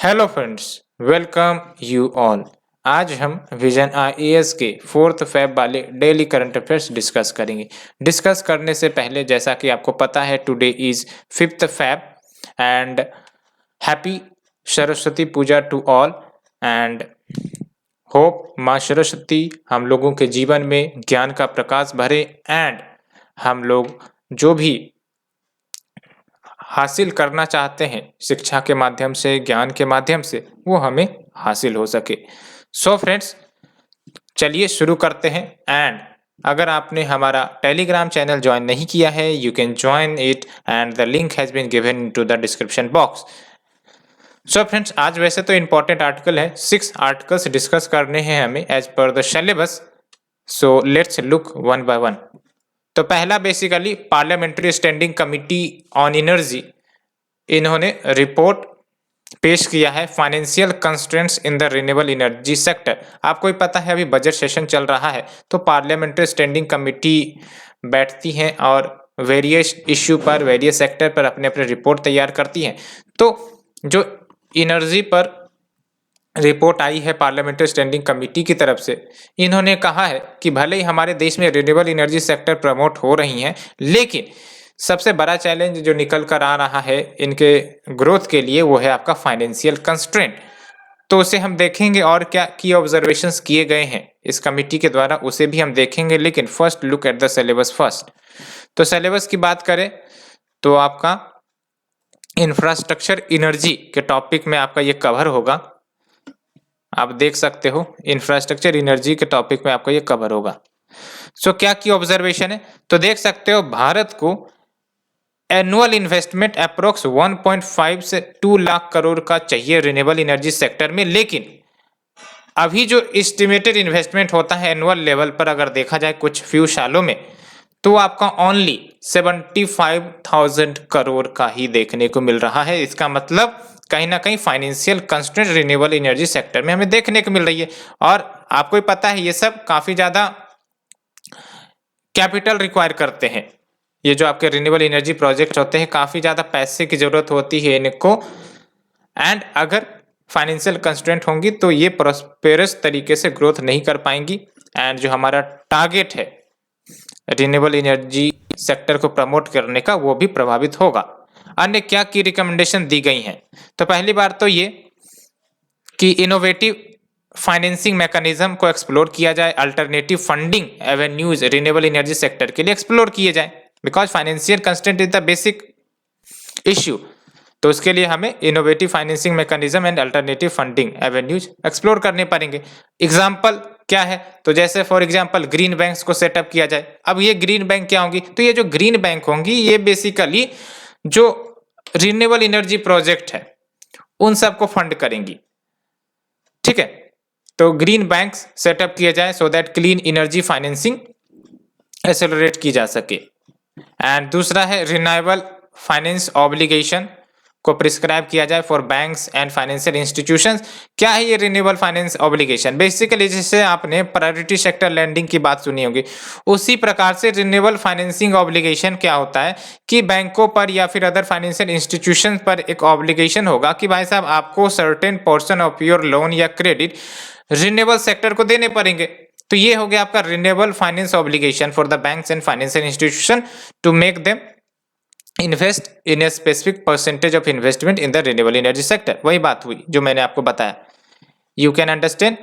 Hello friends, welcome you all. आज हम vision IAS के 4th फेब वाले डेली करंट अफेयर्स डिस्कस करेंगे। डिस्कस करने से पहले जैसा कि आपको पता है today is 5th Feb and happy Saraswati Puja to all and hope माँ सरस्वती हम लोगों के जीवन में ज्ञान का प्रकाश भरे एंड हम लोग जो भी हासिल करना चाहते हैं शिक्षा के माध्यम से, ज्ञान के माध्यम से, वो हमें हासिल हो सके। सो फ्रेंड्स, चलिए शुरू करते हैं। एंड अगर आपने हमारा टेलीग्राम चैनल ज्वाइन नहीं किया है, you can join it and the link has been given into the description box. So friends, आज वैसे तो इंपॉर्टेंट आर्टिकल है, 6 आर्टिकल्स डिस्कस करने हैं हमें as per the syllabus. So let's look one by one. तो पहला basically parliamentary standing committee on energy, इन्होंने रिपोर्ट पेश किया है financial constraints in the renewable energy sector. आपको ही पता है अभी बजट सेशन चल रहा है तो पार्लियामेंट्री स्टैंडिंग कमिटी बैठती हैं और वेरियस इश्यू पर, वेरियस सेक्टर पर अपने अपने रिपोर्ट तैयार करती हैं। तो जो एनर्जी पर रिपोर्ट आई है पार्लियामेंट्री स्टैंडिंग कमेटी की तरफ से, इन्होंने कहा है कि भले ही हमारे देश में रिन्यूएबल एनर्जी सेक्टर प्रमोट हो रही हैं, लेकिन सबसे बड़ा चैलेंज जो निकल कर आ रहा है इनके ग्रोथ के लिए वो है आपका फाइनेंशियल कंस्ट्रेंट। तो उसे हम देखेंगे और क्या की ऑब्जर्वेशंस किए गए हैं इस कमेटी के द्वारा उसे भी हम देखेंगे, लेकिन first look at the syllabus first. तो सिलेबस की बात करें तो आपका इंफ्रास्ट्रक्चर एनर्जी के टॉपिक में आपका ये कवर होगा। आप देख सकते हो इंफ्रास्ट्रक्चर एनर्जी के टॉपिक में आपका ये कवर होगा। सो क्या की ऑब्जर्वेशन है तो देख सकते हो भारत को एनुअल इन्वेस्टमेंट अप्रोक्स 1.5 से 2 लाख करोड़ का चाहिए रिन्यूएबल एनर्जी सेक्टर में, लेकिन अभी जो एस्टिमेटेड इन्वेस्टमेंट होता है एनुअल लेवल पर अगर देखा जाए कुछ फ्यू सालों में तो आपका ओनली 75,000 करोड़ का ही देखने को मिल रहा है। इसका मतलब कहीं ना कहीं financial constraint renewable energy sector में हमें देखने को मिल रही है। और आपको ही पता है ये सब काफी ज्यादा कैपिटल रिक्वायर करते हैं। ये जो आपके रिन्यूएबल एनर्जी प्रोजेक्ट होते हैं काफी ज्यादा पैसे की जरूरत होती है इनको, एंड अगर फाइनेंशियल कंस्ट्रेंट होंगी तो ये प्रॉस्पेरस तरीके से ग्रोथ नहीं कर पाएंगी एंड जो हमारा टारगेट है रिन्यूएबल एनर्जी सेक्टर को प्रमोट करने का वो भी प्रभावित होगा। अन्य क्या की रिकमेंडेशन दी गई हैं तो पहली बार तो ये कि इनोवेटिव फाइनेंसिंग मैकेनिज्म को एक्सप्लोर किया जाए, alternative funding avenues renewable energy sector के लिए एक्सप्लोर किए जाए, because financial constraint is the basic issue. तो उसके लिए हमें innovative financing mechanism and alternative funding avenues explore करने पड़ेंगे। एग्जाम्पल क्या है तो जैसे फॉर एग्जाम्पल ग्रीन बैंक्स को सेटअप किया जाए। अब ये ग्रीन बैंक क्या होंगी तो ये जो ग्रीन बैंक होंगी ये बेसिकली जो रिन्यूएबल एनर्जी प्रोजेक्ट है उन सबको फंड करेंगी, ठीक है। तो ग्रीन बैंक्स सेटअप किया जाए so that clean energy financing accelerate की जा सके। एंड दूसरा है रिन्यूएबल फाइनेंस ऑब्लिगेशन को प्रिस्क्राइब किया जाए for banks and financial institutions. क्या है ये रिन्यूएबल फाइनेंस ऑब्लिगेशन? बेसिकली जैसे आपने प्रायोरिटी सेक्टर लैंडिंग की बात सुनी होगी, उसी प्रकार से रिन्यूएबल फाइनेंसिंग ऑब्लिगेशन क्या होता है कि बैंकों पर या फिर अदर फाइनेंशियल इंस्टीट्यूशन पर एक ऑब्लिगेशन होगा कि भाई साहब आपको certain portion of your loan या क्रेडिट रिन्यूएबल सेक्टर को देने पड़ेंगे। तो ये हो गया आपका renewable finance obligation for the banks and financial institution to make them invest in a specific percentage of investment in the renewable energy sector. वही बात हुई जो मैंने आपको बताया। You can understand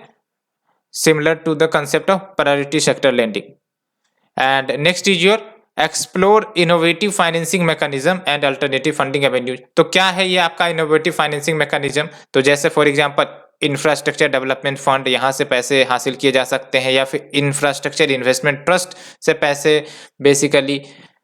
similar to the concept of priority sector lending. And next is your explore innovative financing mechanism and alternative funding avenues. तो क्या है ये आपका इनोवेटिव फाइनेंसिंग मैकेनिज्म? तो जैसे for example infrastructure development fund, यहाँ से पैसे हासिल किए जा सकते हैं, या फिर इंफ्रास्ट्रक्चर इन्वेस्टमेंट ट्रस्ट से पैसे बेसिकली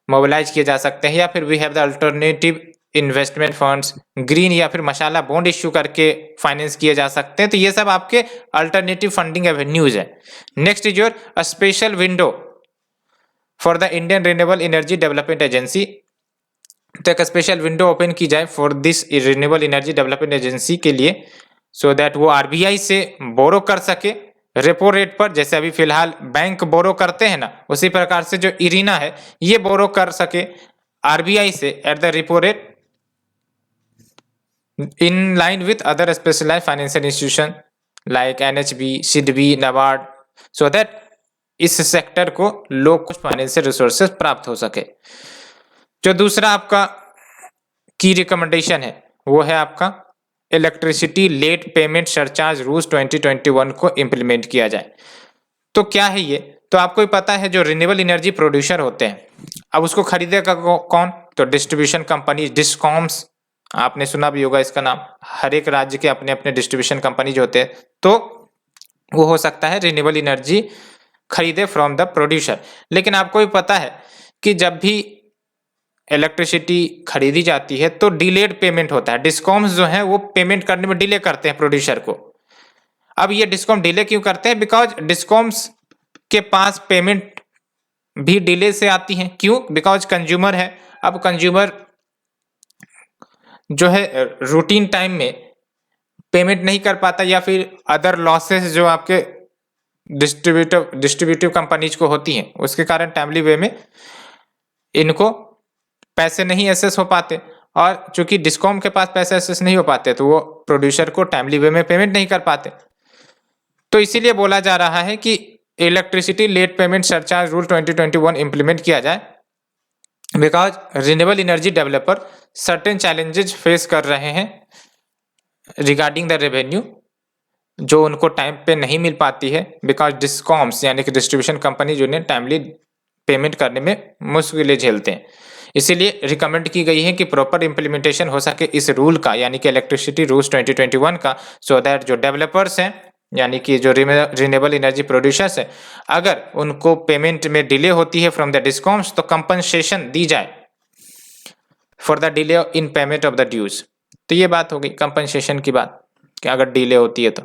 मोबिलाइज किए जा सकते हैं, या फिर we have the alternative investment funds, green या फिर मसाला बॉन्ड इश्यू करके फाइनेंस किए जा सकते हैं। तो ये सब आपके अल्टरनेटिव फंडिंग एवेन्यूज है। Next is your special window for the Indian renewable energy development agency. तो एक स्पेशल विंडो ओपन की जाए for this renewable energy development agency के लिए, सो दैट वो आरबीआई से बोरो कर सके रेपो रेट पर। जैसे अभी फिलहाल बैंक बोरो करते हैं ना, उसी प्रकार से जो इरीना है ये बोरो कर सके आरबीआई से at the repo rate in line with other specialized financial institution like NHB, SIDBI, NABARD, so that इस सेक्टर को लो कॉस्ट फाइनेंशियल रिसोर्सेज प्राप्त हो सके। जो दूसरा आपका की रिकमेंडेशन है वो है आपका electricity late payment surcharge rules 2021 को इम्प्लीमेंट किया जाए। तो क्या है ये? तो आपको ही पता है जो रिन्यूएबल एनर्जी प्रोड्यूसर होते हैं, अब उसको खरीदेगा कौन? तो डिस्ट्रीब्यूशन कंपनी, डिस्कॉम्स, आपने सुना भी होगा इसका नाम। हर एक राज्य के अपने अपने डिस्ट्रीब्यूशन कंपनी होते हैं, तो वो हो सकता है रिन्यूएबल एनर्जी खरीदे फ्रॉम द प्रोड्यूसर। लेकिन आपको भी पता है कि जब भी इलेक्ट्रिसिटी खरीदी जाती है तो डिलेड पेमेंट होता है। डिस्कॉम्स जो है वो पेमेंट करने में डिले करते हैं प्रोड्यूसर को। अब ये डिस्कॉम डिले क्यों करते हैं? बिकॉज डिस्कॉम्स के पास पेमेंट भी डिले से आती है। क्यों? बिकॉज कंज्यूमर है। अब कंज्यूमर जो है रूटीन टाइम में पेमेंट नहीं कर पाता, या फिर अदर लॉसेस जो आपके डिस्ट्रीब्यूटिव कंपनीज को होती हैं उसके कारण टाइमली वे में इनको पैसे नहीं एसेस हो पाते, और चूंकि डिस्कॉम के पास पैसे एसेस नहीं हो पाते तो वो प्रोड्यूसर को टाइमली वे में पेमेंट नहीं कर पाते। तो इसीलिए बोला जा रहा है कि electricity late payment surcharge rule 2021 implement किया जाए, because renewable energy developer certain challenges face कर रहे हैं रिगार्डिंग द रेवेन्यू, जो उनको टाइम पे नहीं मिल पाती है, बिकॉज डिस्कॉम्स यानी कि डिस्ट्रीब्यूशन कंपनी जो ने टाइमली पेमेंट करने में मुश्किलें झेलते हैं। इसीलिए रिकमेंड की गई है कि प्रॉपर इम्प्लीमेंटेशन हो सके इस रूल का, यानी कि इलेक्ट्रिसिटी रूल्स 2021 का, सो दैट जो डेवलपर्स हैं यानी कि जो रिन्यूएबल एनर्जी प्रोड्यूसर्स है, अगर उनको पेमेंट में डिले होती है फ्रॉम द डिस्कॉम्स तो कंपनसेशन दी जाए for the delay in payment of the dues. तो ये बात हो गई कंपनसेशन की बात कि अगर डिले होती है तो,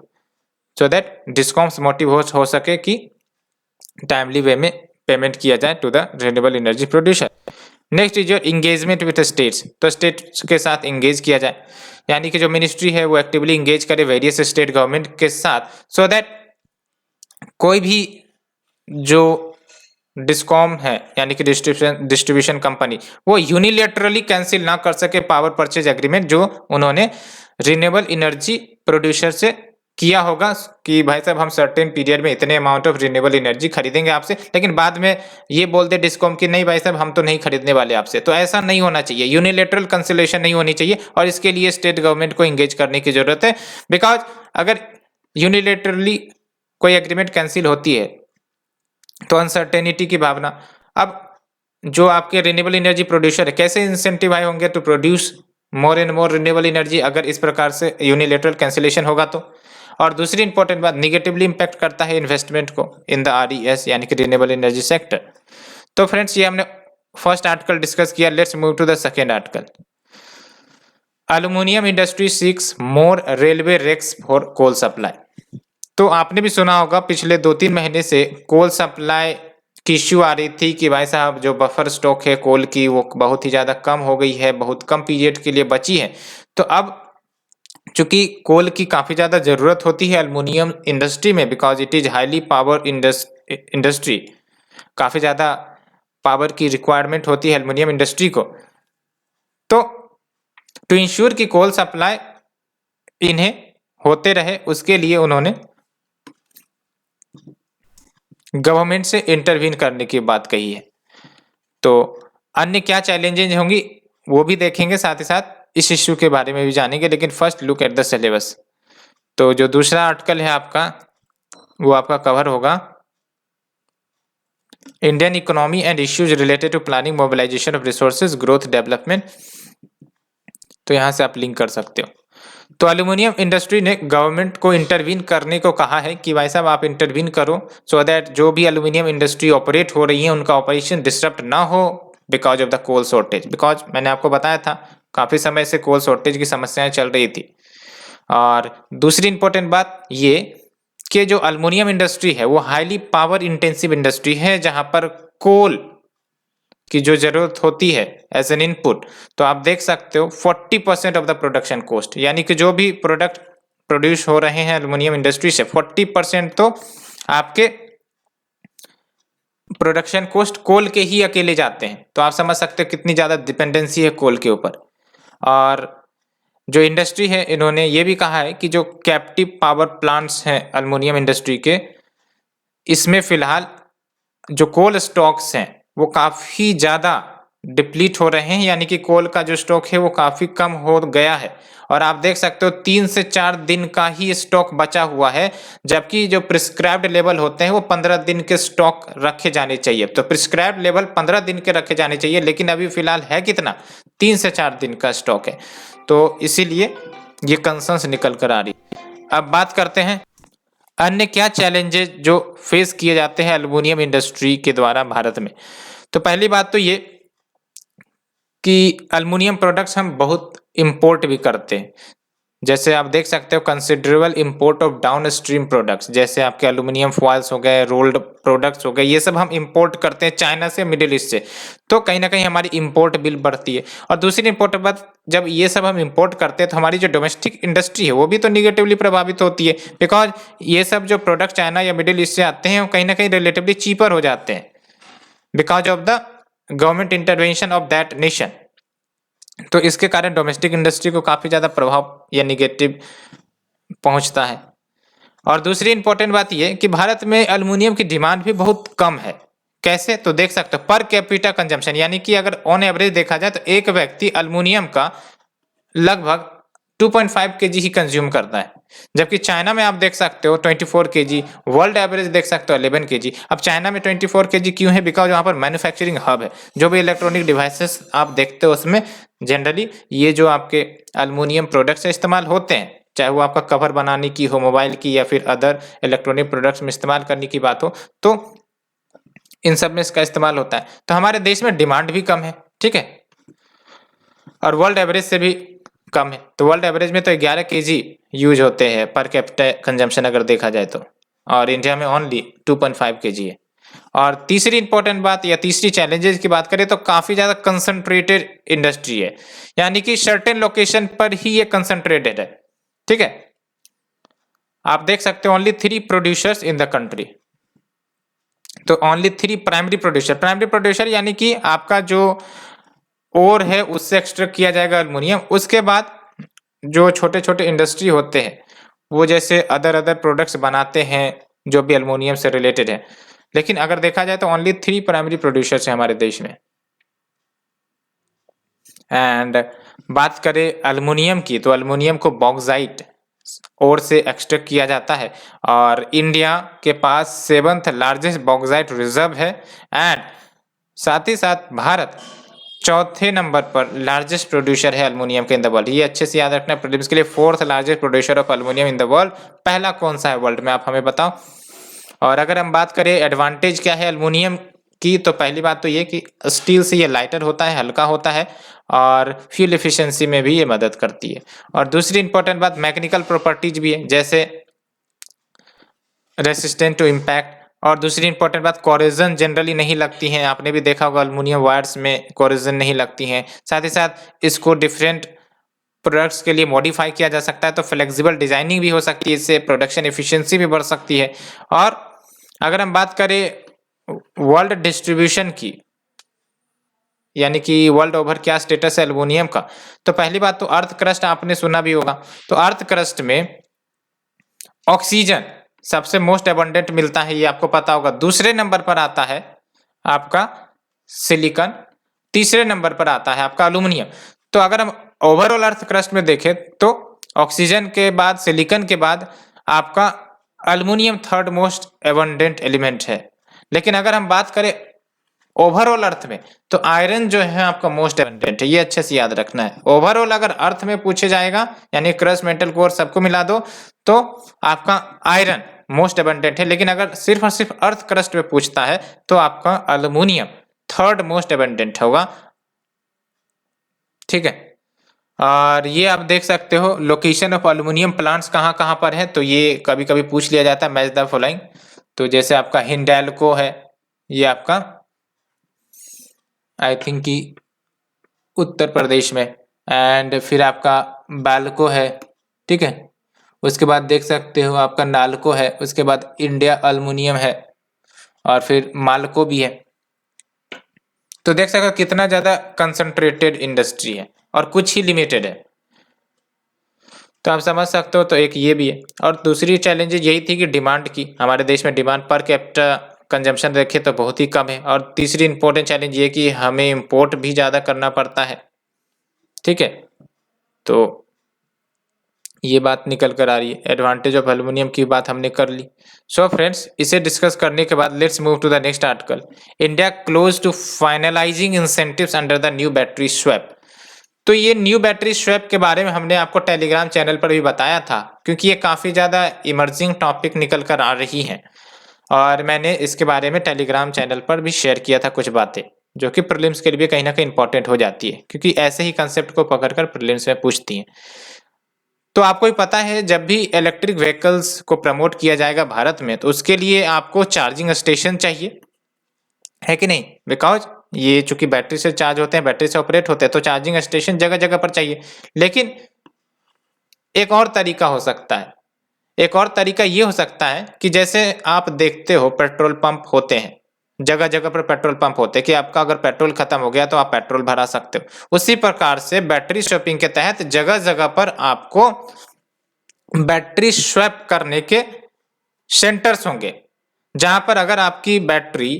सो दैट डिस्कॉम्स मोटिव हो सके कि टाइमली वे में पेमेंट किया जाए to the renewable energy producer. Next is your engagement with states. तो स्टेट्स के साथ इंगेज किया जाए, यानी कि जो मिनिस्ट्री है वो एक्टिवली इंगेज करे वेरियस स्टेट गवर्नमेंट के साथ, सो दैट कोई भी जो डिस्कॉम है यानी कि डिस्ट्रीब्यूशन कंपनी वो यूनिलेटरली कैंसिल ना कर सके पावर परचेज एग्रीमेंट जो उन्होंने रिन्यूएबल एनर्जी प्रोड्यूसर से किया होगा कि भाई साहब हम सर्टेन पीरियड में इतने अमाउंट ऑफ रिन्यूएबल एनर्जी खरीदेंगे आपसे, लेकिन बाद में ये बोल दे डिस्कॉम की नहीं भाई साहब हम तो नहीं खरीदने वाले आपसे। तो ऐसा नहीं होना चाहिए, यूनिलेटरल कैंसिलेशन नहीं होनी चाहिए, और इसके लिए स्टेट गवर्नमेंट को इंगेज करने की जरूरत है। बिकॉज अगर यूनिलेटरली कोई एग्रीमेंट कैंसिल होती है तो अनसर्टेनिटी की भावना, अब जो आपके रिन्यूएबल एनर्जी प्रोड्यूसर है कैसे इंसेंटिवाइज होंगे to produce more and more renewable energy अगर इस प्रकार से यूनिलेटरल कैंसिलेशन होगा तो। और दूसरी इंपॉर्टेंट बात, निगेटिवली इंपैक्ट करता है इन्वेस्टमेंट को इन द RES यानी कि रिन्यूएबल एनर्जी सेक्टर। तो फ्रेंड्स ये हमने फर्स्ट आर्टिकल डिस्कस किया। Let's move to the second article. Aluminium industry seeks more railway rakes for coal supply. तो आपने भी सुना होगा पिछले 2-3 महीने से कोल सप्लाई की इश्यू आ रही थी कि भाई साहब जो बफर स्टॉक है कोल की वो बहुत ही ज़्यादा कम हो गई है, बहुत कम पीरियड के लिए बची है। तो अब चूंकि कोल की काफ़ी ज़्यादा ज़रूरत होती है एल्युमिनियम इंडस्ट्री में, because it is highly power industry, काफ़ी ज़्यादा पावर की रिक्वायरमेंट होती है एल्युमिनियम इंडस्ट्री को। तो टू इंश्योर कि कोल सप्लाई इन्हें होते रहे उसके लिए उन्होंने गवर्नमेंट से इंटरवीन करने की बात कही है। तो अन्य क्या चैलेंजेस होंगी वो भी देखेंगे, साथ ही साथ इस इश्यू के बारे में भी जानेंगे। लेकिन first look at the syllabus. तो जो दूसरा आर्टिकल है आपका वो आपका कवर होगा Indian economy and issues related to planning mobilisation of resources growth development. तो यहाँ से आप लिंक कर सकते हो। तो एल्युमिनियम इंडस्ट्री ने गवर्नमेंट को इंटरवीन करने को कहा है कि भाई साहब आप इंटरवीन करो सो दैट जो भी एल्युमिनियम इंडस्ट्री ऑपरेट हो रही है उनका ऑपरेशन डिस्टर्ब ना हो because of the coal shortage. Because मैंने आपको बताया था काफ़ी समय से कोल शॉर्टेज की समस्याएं चल रही थी। और दूसरी इंपॉर्टेंट बात ये कि जो एल्युमिनियम इंडस्ट्री है वो हाईली पावर इंटेंसिव इंडस्ट्री है जहां पर कोल की जो जरूरत होती है एज एन इनपुट, तो आप देख सकते हो 40% ऑफ द प्रोडक्शन कॉस्ट, यानी कि जो भी प्रोडक्ट प्रोड्यूस हो रहे हैं एल्युमिनियम इंडस्ट्री से 40% तो आपके प्रोडक्शन कॉस्ट कोल के ही अकेले जाते हैं। तो आप समझ सकते हो कितनी ज़्यादा डिपेंडेंसी है कोल के ऊपर। और जो इंडस्ट्री है इन्होंने ये भी कहा है कि जो कैप्टिव पावर प्लांट्स हैं एल्युमिनियम इंडस्ट्री के, इसमें फिलहाल जो कोल स्टॉक्स हैं वो काफ़ी ज़्यादा डिप्लीट हो रहे हैं, यानी कि कोल का जो स्टॉक है वो काफ़ी कम हो गया है। और आप देख सकते हो 3 से 4 दिन का ही स्टॉक बचा हुआ है, जबकि जो प्रिस्क्राइब्ड लेवल होते हैं वो 15 दिन के स्टॉक रखे जाने चाहिए। तो प्रिस्क्राइब्ड लेवल 15 दिन के रखे जाने चाहिए, लेकिन अभी फिलहाल है कितना, 3 से 4 दिन का स्टॉक है। तो इसीलिए ये कंसर्न्स निकल कर आ रही। अब बात करते हैं अन्य क्या चैलेंजेस जो फेस किए जाते हैं एल्युमिनियम इंडस्ट्री के द्वारा भारत में। तो पहली बात तो ये कि एल्युमिनियम प्रोडक्ट्स हम बहुत इंपोर्ट भी करते हैं। जैसे आप देख सकते हो considerable import of down stream products, जैसे आपके एल्युमिनियम फॉइल्स हो गए, रोल्ड प्रोडक्ट्स हो गए, ये सब हम इंपोर्ट करते हैं चाइना से, मिडिल ईस्ट से। तो कहीं ना कहीं हमारी इंपोर्ट बिल बढ़ती है। और दूसरी इंपोर्ट बात, जब ये सब हम इंपोर्ट करते हैं तो हमारी जो डोमेस्टिक इंडस्ट्री है वो भी तो निगेटिवली प्रभावित होती है, बिकॉज ये सब जो प्रोडक्ट चाइना या मिडिल ईस्ट से आते हैं वो कहीं ना कहीं रिलेटिवली चीपर हो जाते हैं because of the government intervention of that nation. तो इसके कारण डोमेस्टिक इंडस्ट्री को काफ़ी ज़्यादा प्रभाव या निगेटिव पहुंचता है। और दूसरी इंपॉर्टेंट बात यह कि भारत में एल्युमिनियम की डिमांड भी बहुत कम है। कैसे, तो देख सकते हो पर कैपिटा कंजम्पशन, यानी कि अगर ऑन एवरेज देखा जाए तो एक व्यक्ति एल्युमिनियम का लगभग 2.5 केजी ही कंज्यूम करता है, जबकि चाइना में आप देख सकते हो 24 केजी, वर्ल्ड एवरेज देख सकते हो 11 केजी। अब चाइना में 24 केजी क्यों है, बिकॉज वहाँ पर मैन्युफैक्चरिंग हब है। जो भी इलेक्ट्रॉनिक डिवाइसेस आप देखते हो उसमें जनरली ये जो आपके एल्युमिनियम प्रोडक्ट्स इस्तेमाल होते हैं, चाहे वो आपका कवर बनाने की हो मोबाइल की या फिर अदर इलेक्ट्रॉनिक प्रोडक्ट्स में इस्तेमाल करने की बात हो, तो इन सब में इसका इस्तेमाल होता है। तो हमारे देश में डिमांड भी कम है, ठीक है, और वर्ल्ड एवरेज से भी कम है। तो वर्ल्ड एवरेज में तो 11 केजी यूज होते हैं पर कैपिटा कंजम्पशन अगर देखा जाए तो, और इंडिया में ओनली 2.5 केजी है। और तीसरी इंपॉर्टेंट बात या तीसरी चैलेंजेस की बात करें तो काफ़ी ज़्यादा कंसंट्रेटेड इंडस्ट्री है, यानी कि सर्टेन लोकेशन पर ही ये कंसंट्रेटेड है, ठीक है। आप देख सकते हो only 3 producers in the country. तो ओनली 3 प्राइमरी प्रोड्यूसर यानी कि आपका जो ओर है उससे एक्सट्रैक्ट किया जाएगा एल्युमिनियम। उसके बाद जो छोटे छोटे इंडस्ट्री होते हैं वो जैसे अदर प्रोडक्ट्स बनाते हैं जो भी एल्युमिनियम से रिलेटेड है। लेकिन अगर देखा जाए तो ओनली 3 प्राइमरी प्रोड्यूसर्स हैं हमारे देश में। एंड बात करें एल्युमिनियम की, तो एल्युमिनियम को बॉक्साइट और से एक्सट्रैक्ट किया जाता है, और इंडिया के पास 7th लार्जेस्ट बॉक्साइट रिजर्व है। एंड साथ ही साथ भारत चौथे नंबर पर लार्जेस्ट प्रोड्यूसर है एल्युमिनियम के इन द वर्ल्ड। ये अच्छे से याद रखना प्रीलिम्स के लिए। 4th largest producer of aluminium in the world, पहला कौन सा है वर्ल्ड में, आप हमें बताओ। और अगर हम बात करें एडवांटेज क्या है एल्युमिनियम की, तो पहली बात तो ये कि स्टील से ये लाइटर होता है, हल्का होता है, और फ्यूल एफिशिएंसी में भी ये मदद करती है। और दूसरी इंपॉर्टेंट बात मैकेनिकल प्रॉपर्टीज भी है, जैसे रेसिस्टेंट टू इम्पैक्ट। और दूसरी इंपॉर्टेंट बात, कोरोजन जनरली नहीं लगती हैं, आपने भी देखा होगा एल्युमिनियम वायर्स में कोरोजन नहीं लगती हैं। साथ ही साथ इसको डिफरेंट प्रोडक्ट्स के लिए मॉडिफाई किया जा सकता है, तो फ्लेक्सिबल डिजाइनिंग भी हो सकती है, इससे प्रोडक्शन एफिशिएंसी भी बढ़ सकती है। और अगर हम बात करें वर्ल्ड डिस्ट्रीब्यूशन की, यानी कि वर्ल्ड ओवर क्या स्टेटस है एल्युमिनियम का, तो पहली बात तो अर्थ क्रस्ट आपने सुना भी होगा। तो अर्थ क्रस्ट में ऑक्सीजन सबसे मोस्ट एबंडेंट मिलता है, ये आपको पता होगा। दूसरे नंबर पर आता है आपका सिलिकॉन, तीसरे नंबर पर आता है आपका एल्युमिनियम। तो अगर हम ओवरऑल अर्थ क्रस्ट में देखें तो ऑक्सीजन के बाद, सिलिकॉन के बाद आपका aluminium 3rd most abundant element है। लेकिन अगर हम बात करें ओवरऑल अर्थ में, तो आयरन जो है आपका मोस्ट एबंडेंट है, ये अच्छे से याद रखना है। ओवरऑल अगर अर्थ में पूछे जाएगा, यानी क्रस्ट, मेटल, कोर सबको मिला दो, तो आपका आयरन मोस्ट एबंडेंट है। लेकिन अगर सिर्फ और सिर्फ अर्थ क्रस्ट में पूछता है तो आपका एल्युमिनियम 3rd मोस्ट एबंडेंट होगा, ठीक है। और ये आप देख सकते हो लोकेशन ऑफ एल्युमिनियम प्लांट्स कहाँ कहाँ पर है, तो ये कभी कभी पूछ लिया जाता है, मैच द फॉलोइंग। तो जैसे आपका हिंडाल्को है, ये आपका आई थिंक कि उत्तर प्रदेश में, एंड फिर आपका बाल्को है, ठीक है। उसके बाद देख सकते हो आपका नाल्को है, उसके बाद इंडिया एल्युमिनियम है, और फिर माल्को भी है। तो देख सकते हो कितना ज़्यादा कंसंट्रेटेड इंडस्ट्री है और कुछ ही लिमिटेड है। तो आप समझ सकते हो, तो एक ये भी है। और दूसरी चैलेंज यही थी कि डिमांड की, हमारे देश में डिमांड पर कैपिटा कंजम्पशन देखें तो बहुत ही कम है। और तीसरी इंपॉर्टेंट चैलेंज ये कि हमें इंपोर्ट भी ज़्यादा करना पड़ता है, ठीक है। तो ये बात निकल कर आ रही है। एडवांटेज ऑफ एल्युमिनियम की बात हमने कर ली। सो फ्रेंड्स, इसे डिस्कस करने के बाद let's move to the next article. India close to finalising incentives under the new battery swap. तो ये न्यू बैटरी स्वैप के बारे में हमने आपको टेलीग्राम चैनल पर भी बताया था, क्योंकि ये काफ़ी ज़्यादा इमर्जिंग टॉपिक निकल कर आ रही है। और मैंने इसके बारे में टेलीग्राम चैनल पर भी शेयर किया था कुछ बातें, जो कि प्रीलिम्स के लिए कहीं ना कहीं इंपॉर्टेंट हो जाती है, क्योंकि ऐसे ही कंसेप्ट को पकड़कर प्रीलिम्स में पूछती हैं। तो आपको ही पता है, जब भी इलेक्ट्रिक व्हीकल्स को प्रमोट किया जाएगा भारत में, तो उसके लिए आपको चार्जिंग स्टेशन चाहिए, है कि नहीं। बिकॉज ये चूंकि बैटरी से चार्ज होते हैं, बैटरी से ऑपरेट होते हैं, तो चार्जिंग स्टेशन जगह जगह पर चाहिए। लेकिन एक और तरीका हो सकता है, एक और तरीका ये हो सकता है कि जैसे आप देखते हो पेट्रोल पंप होते हैं, जगह जगह पर पेट्रोल पंप होते हैं कि आपका अगर पेट्रोल खत्म हो गया तो आप पेट्रोल भरा सकते हो। उसी प्रकार से बैटरी स्वैपिंग के तहत जगह जगह पर आपको बैटरी स्वैप करने के सेंटर्स होंगे, जहां पर अगर आपकी बैटरी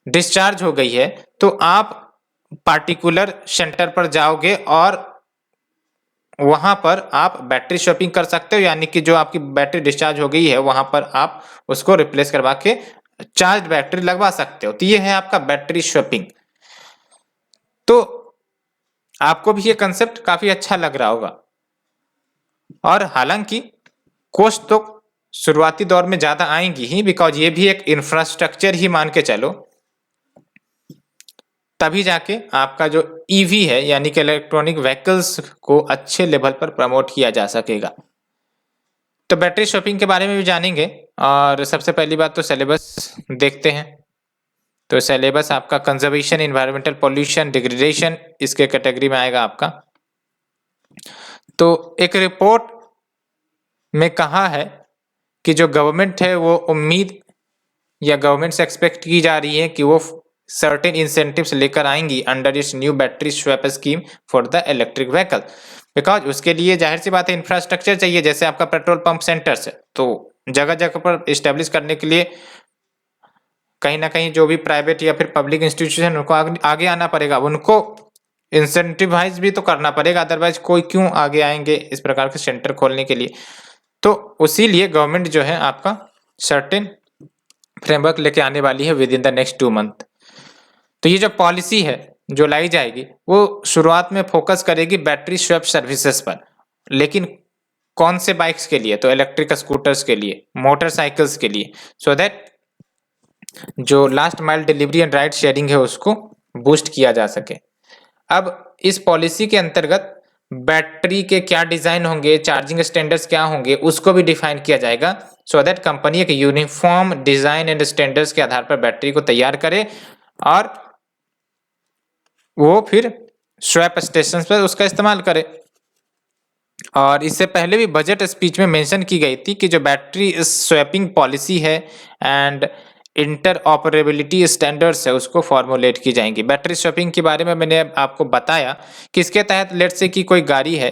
डिस्चार्ज हो गई है तो आप पार्टिकुलर सेंटर पर जाओगे और वहां पर आप बैटरी स्वैपिंग कर सकते हो, यानी कि जो आपकी बैटरी डिस्चार्ज हो गई है वहां पर आप उसको रिप्लेस करवा के चार्ज बैटरी लगवा सकते हो। तो ये है आपका बैटरी स्वैपिंग। तो आपको भी ये कंसेप्ट काफी अच्छा लग रहा होगा। और हालांकि कॉस्ट तो शुरुआती दौर में ज्यादा आएंगी ही, बिकॉज ये भी एक इंफ्रास्ट्रक्चर ही मान के चलो, तभी जाके आपका जो ईवी है यानी कि इलेक्ट्रॉनिक व्हीकल्स को अच्छे लेवल पर प्रमोट किया जा सकेगा। तो बैटरी स्वैपिंग के बारे में भी जानेंगे। और सबसे पहली बात तो सिलेबस देखते हैं। तो सिलेबस आपका कंजर्वेशन, इन्वायरमेंटल पॉल्यूशन, डिग्रेडेशन, इसके कैटेगरी में आएगा आपका। तो एक रिपोर्ट में कहा है कि जो गवर्नमेंट है वो उम्मीद या गवर्नमेंट से एक्सपेक्ट की जा रही है कि वो सर्टेन इंसेंटिव्स लेकर आएंगी अंडर इस new battery swap scheme for the electric vehicle. Because उसके लिए जाहिर सी बात है इंफ्रास्ट्रक्चर चाहिए, जैसे आपका पेट्रोल पंप सेंटर्स है, तो जगह जगह पर इस्टेब्लिश करने के लिए कहीं ना कहीं जो भी प्राइवेट या फिर पब्लिक इंस्टीट्यूशन उनको आगे आना पड़ेगा, उनको इंसेंटिवाइज भी तो करना पड़ेगा, अदरवाइज कोई क्यों आगे आएंगे इस प्रकार के सेंटर खोलने के लिए। तो उसी लिए गवर्नमेंट जो है आपका सर्टेन फ्रेमवर्क लेके आने वाली है with in the next 2 month. तो ये जो पॉलिसी है जो लाई जाएगी वो शुरुआत में फोकस करेगी बैटरी स्वैप सर्विसेज पर, लेकिन कौन से बाइक्स के लिए, तो इलेक्ट्रिक स्कूटर्स के लिए, मोटरसाइकिल्स के लिए, सो दैट जो last mile delivery and ride sharing है उसको बूस्ट किया जा सके। अब इस पॉलिसी के अंतर्गत बैटरी के क्या डिजाइन होंगे, चार्जिंग स्टैंडर्ड्स क्या होंगे, उसको भी डिफाइन किया जाएगा, सो दैट कंपनी एक यूनिफॉर्म डिजाइन एंड स्टैंडर्ड्स के आधार पर बैटरी को तैयार करे और वो फिर स्वैप स्टेशन पर उसका इस्तेमाल करे। और इससे पहले भी बजट स्पीच में मेंशन की गई थी कि जो बैटरी स्वैपिंग पॉलिसी है एंड इंटर ऑपरेबिलिटी स्टैंडर्ड्स है उसको फॉर्मुलेट की जाएंगी। बैटरी स्वैपिंग के बारे में मैंने आपको बताया कि इसके तहत लेट से कि कोई गाड़ी है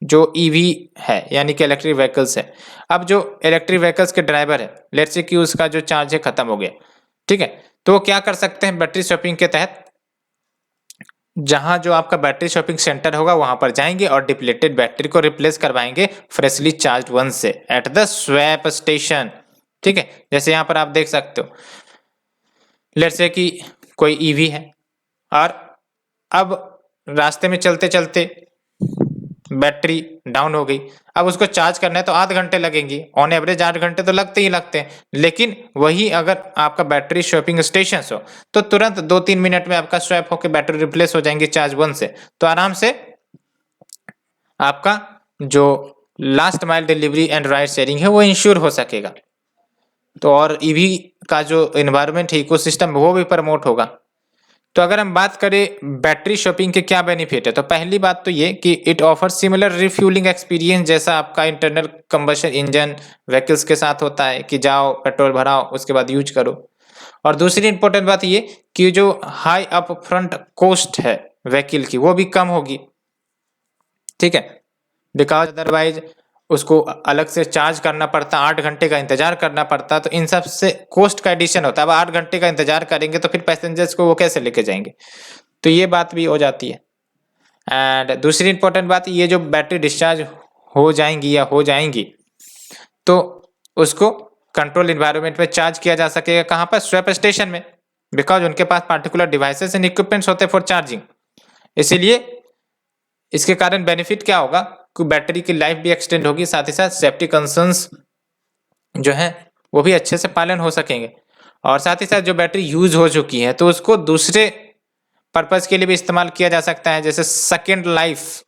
जो ईवी है यानी कि इलेक्ट्रिक व्हीकल्स है। अब जो इलेक्ट्रिक व्हीकल्स के ड्राइवर है, लेट से कि उसका जो चार्ज है खत्म हो गया, ठीक है, तो वो क्या कर सकते हैं बैटरी स्वैपिंग के तहत, जहां जो आपका बैटरी स्वैपिंग सेंटर होगा वहां पर जाएंगे और डिप्लेटेड बैटरी को रिप्लेस करवाएंगे फ्रेशली चार्ज वन से एट द स्वैप स्टेशन। ठीक है, जैसे यहां पर आप देख सकते हो, लेट्स से कि कोई ईवी है और अब रास्ते में चलते चलते बैटरी डाउन हो गई, अब उसको चार्ज करना है तो आध घंटे लगेंगे, ऑन एवरेज 8 घंटे तो लगते ही लगते हैं। लेकिन वही अगर आपका बैटरी स्वैपिंग स्टेशन हो तो तुरंत 2-3 मिनट में आपका स्वैप होकर बैटरी रिप्लेस हो जाएंगे चार्ज वन से, तो आराम से आपका जो last mile delivery and ride sharing है वो इंश्योर हो सकेगा। तो और ईवी का जो एनवायरनमेंट है, इकोसिस्टम, वो भी प्रमोट होगा। तो अगर हम बात करें बैटरी स्वैपिंग के क्या बेनिफिट है, तो पहली बात तो ये कि it offer similar refuelling experience जैसा आपका इंटरनल कंबशन इंजन व्हीकल्स के साथ होता है कि जाओ पेट्रोल भराओ उसके बाद यूज करो। और दूसरी इंपॉर्टेंट बात ये कि जो हाई अप फ्रंट कॉस्ट है व्हीकल की वो भी कम होगी, ठीक है, बिकॉज अदरवाइज उसको अलग से चार्ज करना पड़ता, 8 घंटे का इंतजार करना पड़ता, तो इन सब से कॉस्ट का एडिशन होता है। अब 8 घंटे का इंतजार करेंगे तो फिर पैसेंजर्स को वो कैसे लेके जाएंगे, तो ये बात भी हो जाती है। एंड दूसरी इंपॉर्टेंट बात, ये जो बैटरी डिस्चार्ज हो जाएंगी या हो जाएंगी तो उसको कंट्रोल इन्वायरमेंट में चार्ज किया जा सकेगा, कहाँ पर, स्वैप स्टेशन में, बिकॉज उनके पास पार्टिकुलर डिवाइसेस एंड इक्विपमेंट्स होते हैं फॉर चार्जिंग। इसीलिए इसके कारण बेनिफिट क्या होगा कि बैटरी की लाइफ भी एक्सटेंड होगी, साथ ही साथ सेफ्टी कंसर्न्स जो है वो भी अच्छे से पालन हो सकेंगे, और साथ ही साथ जो बैटरी यूज हो चुकी है तो उसको दूसरे पर्पज के लिए भी इस्तेमाल किया जा सकता है, जैसे सेकेंड लाइफ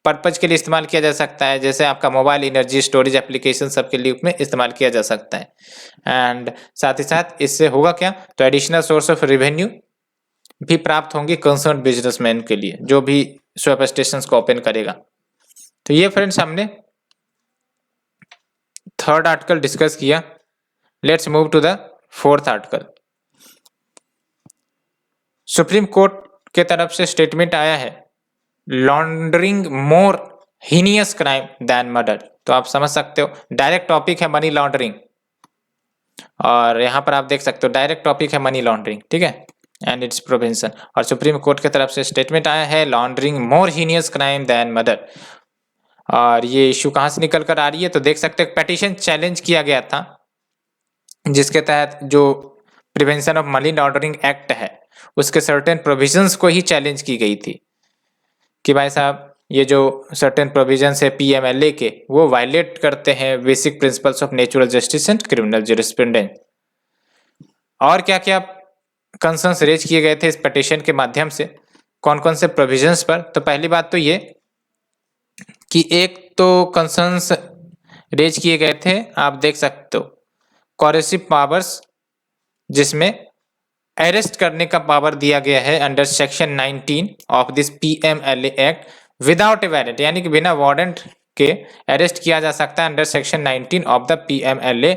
पर्पज के लिए इस्तेमाल किया जा सकता है, जैसे आपका मोबाइल एनर्जी स्टोरेज एप्लीकेशन सबके लिए उसमें इस्तेमाल किया जा सकता है। एंड साथ ही साथ इससे होगा क्या, तो एडिशनल सोर्स ऑफ रेवेन्यू भी प्राप्त होंगे कंसर्न बिजनेसमैन के लिए जो भी स्वैप स्टेशन को ओपन करेगा। तो ये फ्रेंड्स हमने थर्ड आर्टिकल डिस्कस किया। Let's move to the fourth article. Supreme court के तरफ से स्टेटमेंट आया है, laundering more heinous crime than murder. तो आप समझ सकते हो डायरेक्ट टॉपिक है मनी लॉन्ड्रिंग, और यहां पर आप देख सकते हो डायरेक्ट टॉपिक है मनी लॉन्ड्रिंग, ठीक है, एंड इट्स प्रिवेंशन। और सुप्रीम कोर्ट की तरफ से स्टेटमेंट आया है, laundering more heinous crime than murder. और ये इशू कहां से निकल कर आ रही है, तो देख सकते हो पेटिशन चैलेंज किया गया था, जिसके तहत जो prevention of money laundering act है उसके सर्टेन प्रोविजंस को ही चैलेंज की गई थी कि भाई साहब ये जो सर्टेन प्रोविजंस है पीएमएलए के वो वायलेट करते हैं basic principles of natural justice and criminal jurisprudence. और क्या क्या कंसर्न्स रेज किए गए थे इस पिटीशन के माध्यम से, कौन कौन से प्रोविजंस पर। तो पहली बात तो ये कि एक तो कंसर्न्स रेज किए गए थे, आप देख सकते हो कोरेसिव पावर्स, जिसमें अरेस्ट करने का पावर दिया गया है under section 19 of this PMLA act without A warrant, यानी कि बिना वारंट के अरेस्ट किया जा सकता है under section 19 of the PMLA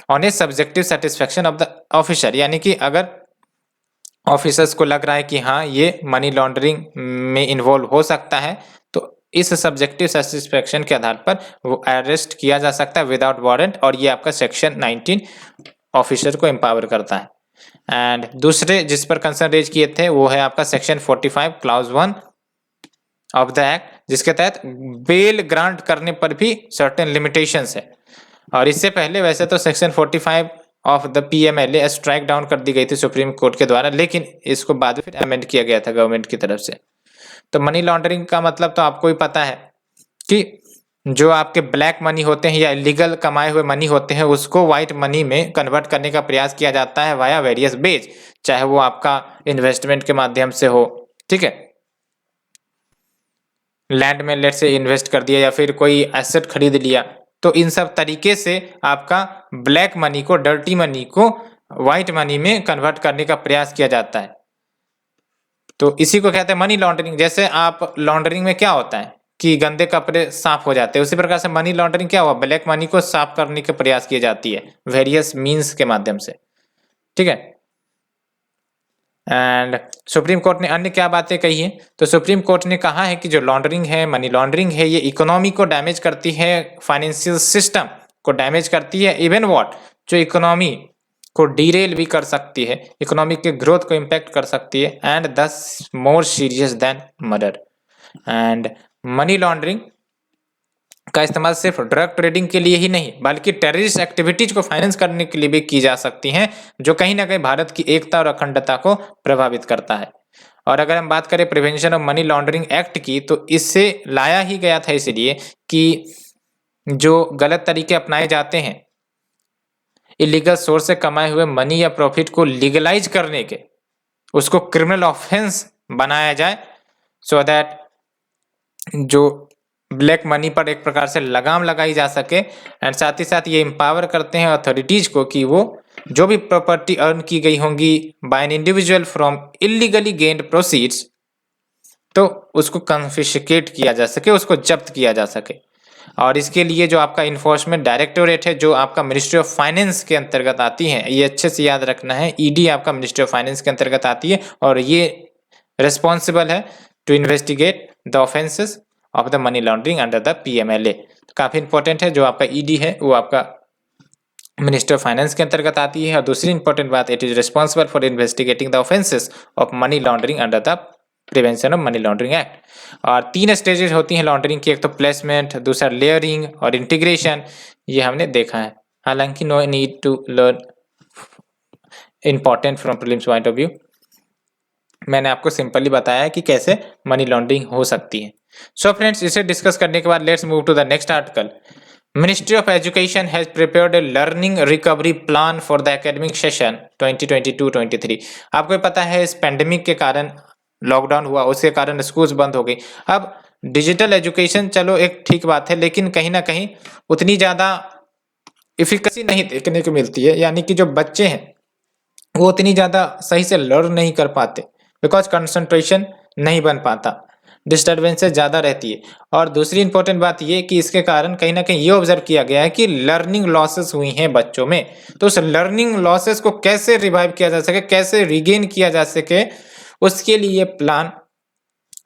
on A subjective satisfaction of the officer. यानी कि अगर ऑफिसर्स को लग रहा है कि हाँ ये मनी लॉन्ड्रिंग में इन्वॉल्व हो सकता है तो इस सब्जेक्टिव सेटिस्फेक्शन के आधार पर वो अरेस्ट किया जा सकता है विदाउट वारंट, और ये आपका सेक्शन 19 ऑफिसर को एम्पावर करता है। एंड दूसरे जिस पर कंसर्न रेज किए थे वो है आपका section 45 clause 1 of the act, जिसके तहत बेल ग्रांट करने पर भी सर्टेन लिमिटेशंस है। और इससे पहले वैसे तो section 45 of the PMLA strike down कर दी गई थी सुप्रीम कोर्ट के द्वारा, लेकिन इसको बाद में फिर अमेंड किया गया था गवर्नमेंट की तरफ से। तो मनी लॉन्ड्रिंग का मतलब तो आपको ही पता है कि जो आपके ब्लैक मनी होते हैं या इलीगल कमाए हुए मनी होते हैं उसको व्हाइट मनी में कन्वर्ट करने का प्रयास किया जाता है वाया वेरियस वेज, चाहे वो आपका इन्वेस्टमेंट के माध्यम से हो, ठीक है, लैंड में लेट से इन्वेस्ट कर दिया या फिर कोई एसेट खरीद लिया, तो इन सब तरीके से आपका ब्लैक मनी को, डर्टी मनी को व्हाइट मनी में कन्वर्ट करने का प्रयास किया जाता है। तो इसी को कहते हैं मनी लॉन्ड्रिंग। जैसे आप लॉन्ड्रिंग में क्या होता है कि गंदे कपड़े साफ हो जाते हैं, उसी प्रकार से मनी लॉन्ड्रिंग क्या हुआ, ब्लैक मनी को साफ करने के प्रयास की जाती है वेरियस मीन्स के माध्यम से, ठीक है। एंड सुप्रीम कोर्ट ने अन्य क्या बातें कही है, तो सुप्रीम कोर्ट ने कहा है कि जो लॉन्ड्रिंग है, मनी लॉन्ड्रिंग है, ये इकोनॉमी को डैमेज करती है, फाइनेंशियल सिस्टम को डैमेज करती है, इवन व्हाट जो इकोनॉमी को डीरेल भी कर सकती है, इकोनॉमिक के ग्रोथ को इम्पैक्ट कर सकती है, and this more serious than murder. And money laundering का इस्तेमाल सिर्फ ड्रग ट्रेडिंग के लिए ही नहीं बल्कि टेररिस्ट एक्टिविटीज को फाइनेंस करने के लिए भी की जा सकती हैं, जो कहीं ना कहीं भारत की एकता और अखंडता को प्रभावित करता है। और अगर हम बात करें prevention of money laundering act की, तो इससे लाया ही गया था इसलिए कि जो गलत तरीके अपनाए जाते हैं इलीगल सोर्स से कमाए हुए मनी या प्रॉफिट को लीगलाइज करने के, उसको क्रिमिनल ऑफेंस बनाया जाए, सो दैट जो ब्लैक मनी पर एक प्रकार से लगाम लगाई जा सके। एंड साथ ही साथ ये एम्पावर करते हैं अथॉरिटीज को कि वो जो भी प्रॉपर्टी अर्न की गई होंगी by an individual from illegally gained proceeds, तो उसको कन्फिस्केट किया जा सके, उसको जब्त किया जा सके। और इसके लिए जो आपका इन्फोर्समेंट डायरेक्टोरेट है, जो आपका मिनिस्ट्री ऑफ फाइनेंस के अंतर्गत आती है, ये अच्छे से याद रखना है, ईडी आपका मिनिस्ट्री ऑफ फाइनेंस के अंतर्गत आती है, और ये रिस्पॉन्सिबल है to investigate the offences of the money laundering under the PMLA. काफ़ी इंपॉर्टेंट है। जो आपका ईडी है वो आपका मिनिस्टर ऑफ फाइनेंस के अंतर्गत आती है। और दूसरी इंपॉर्टेंट बात, it is responsible for investigating the offences of money laundering under the prevention of money laundering act. और 3 स्टेजेस होती हैं लॉन्ड्रिंग की, एक तो प्लेसमेंट, दूसरा लेयरिंग और इंटीग्रेशन। ये हमने देखा है, हालांकि no need to learn important from prelims point of view. मैंने आपको सिंपली बताया है कि कैसे मनी लॉन्ड्रिंग हो सकती है। सो फ्रेंड्स, इसे डिस्कस करने के बाद let's move to the next article. Ministry of Education has prepared a learning recovery plan for the academic session 2022-23। आपको पता है इस पेंडेमिक के कारण लॉकडाउन हुआ, उसके कारण स्कूल्स बंद हो गई। अब डिजिटल एजुकेशन चलो एक ठीक बात है, लेकिन कहीं ना कहीं उतनी ज़्यादा इफिकेसी नहीं देखने को मिलती है, यानी कि जो बच्चे हैं वो उतनी ज़्यादा सही से लर्न नहीं कर पाते, बिकॉज कंसंट्रेशन नहीं बन पाता, डिस्टर्बेंसेस ज़्यादा रहती है। और दूसरी इंपॉर्टेंट बात ये कि इसके कारण कहीं ना कहीं ये ऑब्जर्व किया गया है कि लर्निंग लॉसेस हुई हैं बच्चों में। तो उस लर्निंग लॉसेस को कैसे रिवाइव किया जा सके, कैसे रिगेन किया जा सके, उसके लिए प्लान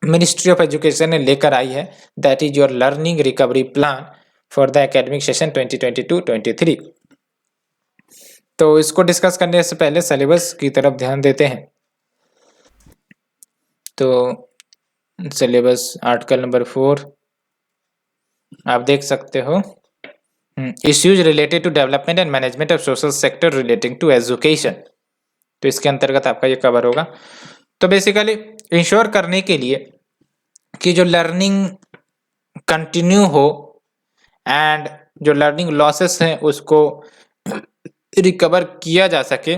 मिनिस्ट्री ऑफ एजुकेशन ने लेकर आई है। That is your learning recovery plan for the academic session 2022-23। तो इसको डिस्कस करने से पहले सिलेबस की तरफ ध्यान देते हैं। तो सिलेबस आर्टिकल नंबर 4 आप देख सकते हो, issues related to development and management of social sector relating to education. तो इसके अंतर्गत आपका ये कवर होगा। तो बेसिकली इंश्योर करने के लिए कि जो लर्निंग कंटिन्यू हो एंड जो लर्निंग लॉसेस हैं उसको रिकवर किया जा सके,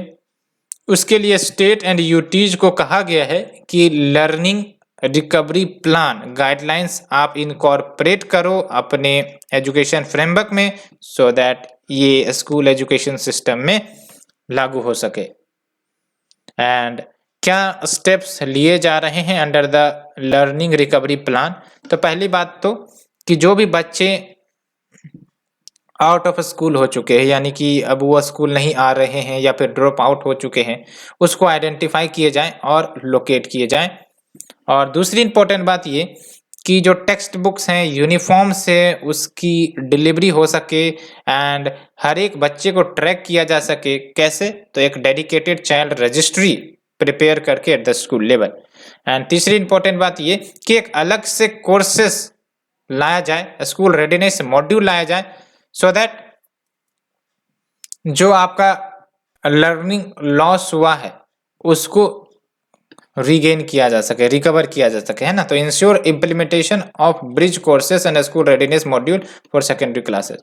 उसके लिए स्टेट एंड यूटीज को कहा गया है कि लर्निंग रिकवरी प्लान गाइडलाइंस आप इनकॉर्पोरेट करो अपने एजुकेशन फ्रेमवर्क में, सो दैट ये स्कूल एजुकेशन सिस्टम में लागू हो सके। एंड क्या स्टेप्स लिए जा रहे हैं under the learning recovery plan? तो पहली बात तो कि जो भी बच्चे आउट ऑफ स्कूल हो चुके हैं, यानी कि अब वो स्कूल नहीं आ रहे हैं या फिर ड्रॉप आउट हो चुके हैं, उसको आइडेंटिफाई किए जाएं और लोकेट किए जाएं। और दूसरी इंपॉर्टेंट बात ये कि जो टेक्स्ट बुक्स हैं यूनिफॉर्म से उसकी डिलीवरी हो सके एंड हर एक बच्चे को ट्रैक किया जा सके। कैसे? तो एक डेडिकेटेड चाइल्ड रजिस्ट्री प्रिपेयर करके at the school level. And तीसरी इंपॉर्टेंट बात ये कि एक अलग से कोर्सेस लाया जाए, स्कूल रेडीनेस मॉड्यूल लाया जाए, सो दैट जो आपका लर्निंग लॉस हुआ है उसको रीगेन किया जा सके, रिकवर किया जा सके, है ना। तो ensure implementation of bridge courses and school readiness module for secondary classes.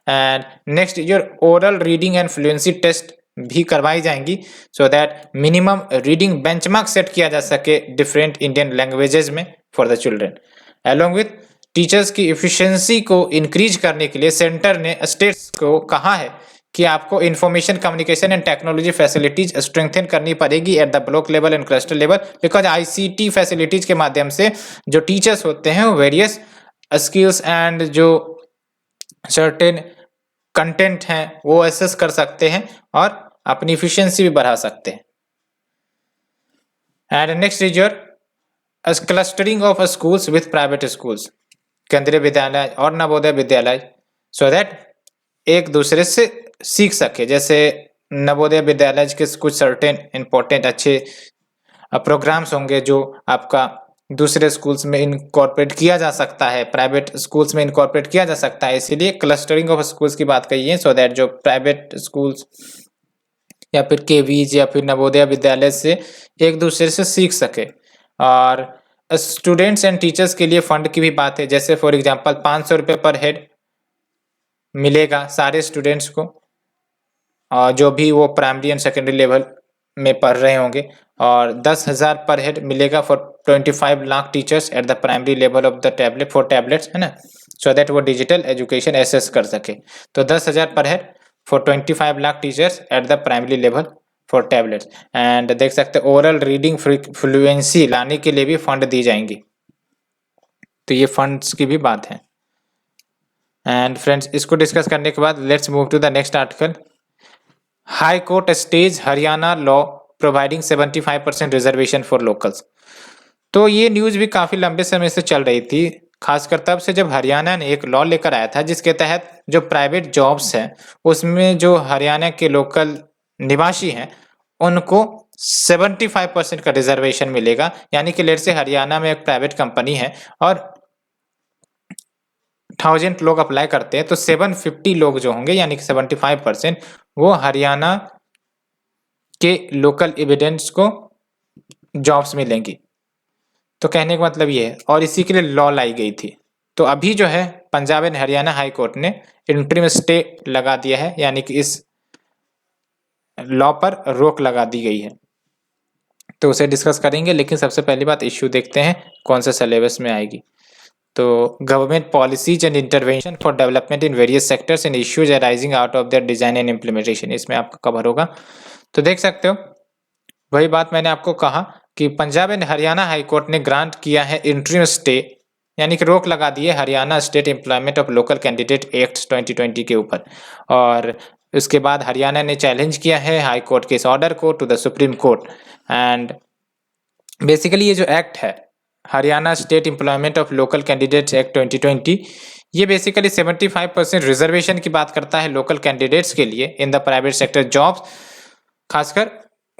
And next your oral reading and fluency test भी करवाई जाएंगी, so that minimum reading benchmark set किया जा सके डिफरेंट इंडियन लैंग्वेजेस में for the children. Along with teachers की efficiency को increase करने के लिए सेंटर ने स्टेट्स को कहा है कि आपको information communication and technology facilities strengthen करनी पड़ेगी at the block level and cluster level, because ICT facilities के माध्यम से जो टीचर्स होते हैं वो वेरियस स्किल्स एंड जो सर्टेन कंटेंट हैं वो एसेस कर सकते हैं और अपनी इफिशिएंसी भी बढ़ा सकते हैं। And next is your clustering of schools with private schools, केंद्रीय विद्यालय और नवोदय विद्यालय, सो दैट एक दूसरे से सीख सके। जैसे नवोदय विद्यालय के कुछ सर्टेन इंपॉर्टेंट अच्छे प्रोग्राम्स होंगे जो आपका दूसरे स्कूल्स में इनकॉर्पोरेट किया जा सकता है, प्राइवेट स्कूल्स में इनकॉर्पोरेट किया जा सकता है, इसीलिए क्लस्टरिंग ऑफ स्कूल्स की बात कही है, सो दैट जो प्राइवेट स्कूल्स या फिर केवीज या फिर नवोदय विद्यालय से एक दूसरे से सीख सके। और स्टूडेंट्स एंड टीचर्स के लिए फंड की भी बात है, जैसे फॉर एग्जांपल 500 रुपये पर हेड मिलेगा सारे स्टूडेंट्स को, और जो भी वो प्राइमरी एंड सेकेंडरी लेवल में पढ़ रहे होंगे, और 10,000 पर हेड मिलेगा for 25 lakh teachers at the primary level of the tablet for tablets, है ना, सो दैट वो डिजिटल एजुकेशन एसेस कर सके। तो 10,000 पर head for 25 lakh teachers at the primary level for tablets. And देख सकते हैं ओरल रीडिंग फ्लुएंसी लाने के लिए भी फंड दी जाएंगी, तो ये फंड्स की भी बात है। एंड फ्रेंड्स, इसको डिस्कस करने के बाद let's move to the next article. High court stays Haryana law providing 75% reservation for locals. तो ये न्यूज़ भी काफ़ी लंबे समय से चल रही थी, खासकर तब से जब हरियाणा ने एक लॉ लेकर आया था जिसके तहत जो प्राइवेट जॉब्स हैं उसमें जो हरियाणा के लोकल निवासी हैं उनको 75% का रिजर्वेशन मिलेगा। यानी कि लेट से हरियाणा में एक प्राइवेट कंपनी है और 1000 लोग अप्लाई करते हैं तो 750 लोग जो होंगे यानी कि 75% वो हरियाणा के लोकल एविडेंट्स को जॉब्स मिलेंगी। तो कहने का मतलब ये है और इसी के लिए लॉ लाई गई थी। तो अभी जो है Punjab and Haryana high court ने इंटरिम स्टे लगा दिया है यानी कि इस लॉ पर रोक लगा दी गई है। तो उसे डिस्कस करेंगे, लेकिन सबसे पहली बात इश्यू देखते हैं कौन सा सिलेबस में आएगी। तो government policies and intervention for development in various sectors and issues arising out of their design and implementation, इसमें आपका कवर होगा। तो देख सकते हो वही बात मैंने आपको कहा कि Punjab and Haryana high court ने ग्रांट किया है इंटरिम स्टे यानी कि रोक लगा दी है Haryana state employment of local candidate act 2020 के ऊपर। और उसके बाद हरियाणा ने चैलेंज किया है हाई कोर्ट के इस ऑर्डर को to the supreme court. And basically ये जो एक्ट है Haryana state employment of local candidates act 2020 ये बेसिकली 75% रिजर्वेशन की बात करता है लोकल कैंडिडेट्स के लिए in the private sector jobs, खासकर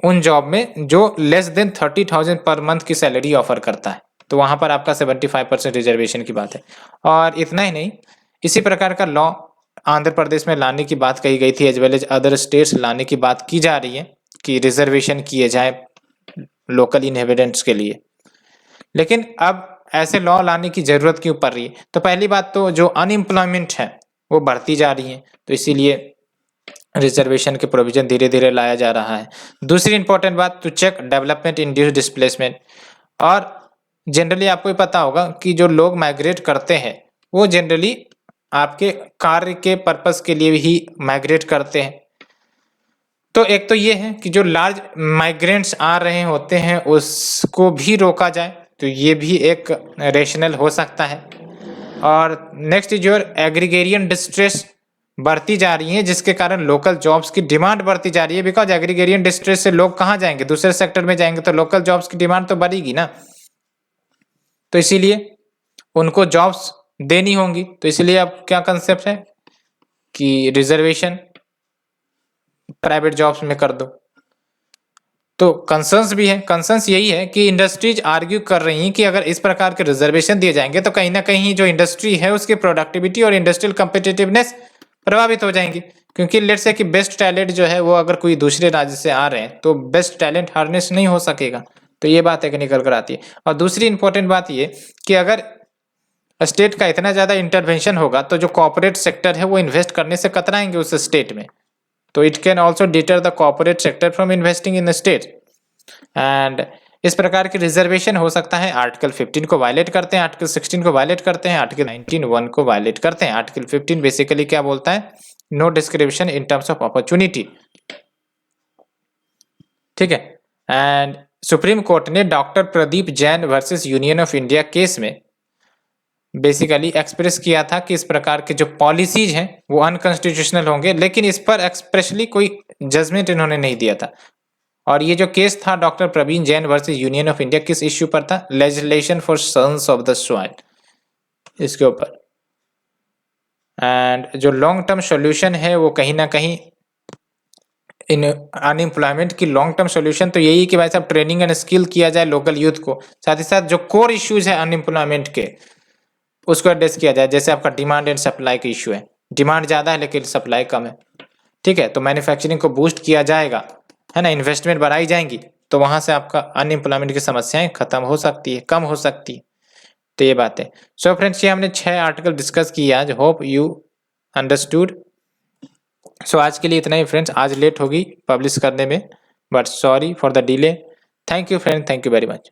उन जॉब में जो लेस देन 30,000 पर मंथ की सैलरी ऑफर करता है। तो वहां पर आपका 75% रिजर्वेशन की बात है। और इतना ही नहीं, इसी प्रकार का लॉ आंध्र प्रदेश में लाने की बात कही गई थी as well as other states लाने की बात की जा रही है कि रिजर्वेशन किए जाए लोकल इनहेबिटेंट्स के लिए। लेकिन अब ऐसे लॉ लाने की जरूरत क्यों पड़ रही है? तो पहली बात तो जो अनएम्प्लॉयमेंट है वो बढ़ती जा रही है, तो इसीलिए रिजर्वेशन के प्रोविजन धीरे धीरे लाया जा रहा है। दूसरी इंपॉर्टेंट बात to check development induced displacement. और जनरली आपको पता होगा कि जो लोग माइग्रेट करते हैं वो जनरली आपके कार्य के पर्पस के लिए ही माइग्रेट करते हैं। तो एक तो ये है कि जो लार्ज माइग्रेंट्स आ रहे होते हैं उसको भी रोका जाए, तो ये भी एक रेशनल हो सकता है। और next is your agrarian distress बढ़ती जा रही है जिसके कारण लोकल जॉब्स की डिमांड बढ़ती जा रही है। बिकॉज एग्रीगेरियन डिस्ट्रेस से लोग कहाँ जाएंगे, दूसरे सेक्टर में जाएंगे, तो लोकल जॉब्स की डिमांड तो बढ़ेगी ना। तो इसीलिए उनको जॉब्स देनी होंगी। तो इसलिए अब क्या कंसेप्ट है कि रिजर्वेशन प्राइवेट जॉब्स में कर दो। तो कंसर्न्स भी है, कंसर्न्स यही है कि इंडस्ट्रीज आर्ग्यू कर रही हैं कि अगर इस प्रकार के रिजर्वेशन दिए जाएंगे तो कहीं ना कहीं जो इंडस्ट्री है उसकी प्रोडक्टिविटी और इंडस्ट्रियल कम्पिटिटिवनेस प्रभावित हो जाएंगी। क्योंकि लेट्स से कि बेस्ट टैलेंट जो है वो अगर कोई दूसरे राज्य से आ रहे हैं तो बेस्ट टैलेंट हार्नेस नहीं हो सकेगा। तो ये बात एक निकल कर आती है। और दूसरी इंपॉर्टेंट बात ये कि अगर स्टेट का इतना ज़्यादा इंटरवेंशन होगा तो जो कॉर्पोरेट सेक्टर है वो इन्वेस्ट करने से कतराएंगे उस स्टेट में। तो it can also deter the corporate sector from investing in the state. And इस प्रकार की रिजर्वेशन हो सकता है आर्टिकल 15 को वायलेट करते हैं, आर्टिकल 16 को वायलेट करते हैं, आर्टिकल 19(1) को वायलेट करते हैं। आर्टिकल 15 बेसिकली क्या बोलता है, no discrimination in terms of opportunity, ठीक है। एंड सुप्रीम कोर्ट ने doctor Pradeep Jain versus union of India case में बेसिकली एक्सप्रेस किया था कि इस प्रकार के जो पॉलिसीज हैं वो अनकॉन्स्टिट्यूशनल होंगे, लेकिन इस पर एक्सप्रेसली कोई जजमेंट इन्होंने नहीं दिया था। और ये जो केस था doctor Praveen Jain versus union of India किस इश्यू पर था, legislation for sons of the soil, इसके ऊपर। एंड जो लॉन्ग टर्म सॉल्यूशन है वो कहीं ना कहीं इन अनएम्प्लॉयमेंट की लॉन्ग टर्म सॉल्यूशन तो यही कि भाई साहब ट्रेनिंग एंड स्किल किया जाए लोकल यूथ को, साथ ही साथ जो कोर इश्यूज है अनएम्प्लॉयमेंट के उसको एड्रेस किया जाए। जैसे आपका डिमांड एंड सप्लाई का इशू है, डिमांड ज़्यादा है लेकिन सप्लाई कम है, ठीक है। तो मैन्युफैक्चरिंग को बूस्ट किया जाएगा, है ना, इन्वेस्टमेंट बढ़ाई जाएंगी, तो वहाँ से आपका अनएम्प्लॉयमेंट की समस्याएं खत्म हो सकती है, कम हो सकती है। तो ये बात है। सो फ्रेंड्स, ये हमने 6 आर्टिकल डिस्कस किए आज, होप यू अंडरस्टूड। सो आज के लिए इतना ही फ्रेंड्स, आज लेट होगी पब्लिश करने में, but sorry for the delay. Thank you friend, thank you very much.